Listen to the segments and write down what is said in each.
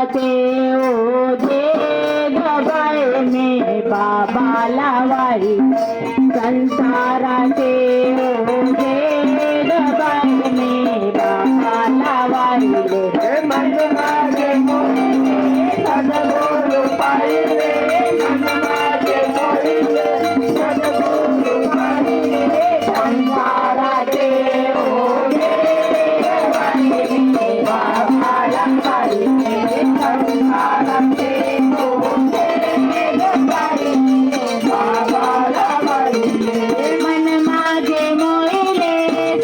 संसाराचे ओझे गबाळणे बाबाला वाहिले संसाराचे ओझे गबाळणे बाबाला वाहिले मन माझे मोहिले सद्गुरु पाहिले मन माझे मोहिले सद्गुरु पाहिले संसाराचे ओझे गबाळणे बाबाला वाहिले संसाराचे ओझे गबाळणे बाबाला वाहिले मन माझे मोहिले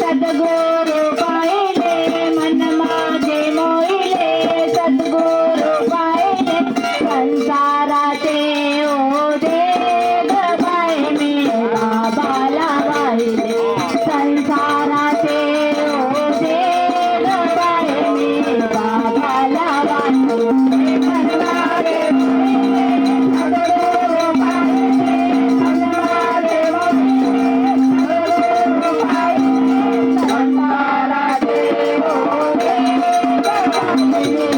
सद्गुरु पाहिले मन माझे मोहिले सद्गुरु पाहिले संसाराचे ओझे गबाळणे बाबाला वाहिले संसाराचे ओझे गबाळणे बाबाला वाहिले मन माझे मोहिले सद्गुरु पाहिले मन माझे मोहिले सद्गुरु पाहिले संसाराचे ओझे गबाळणे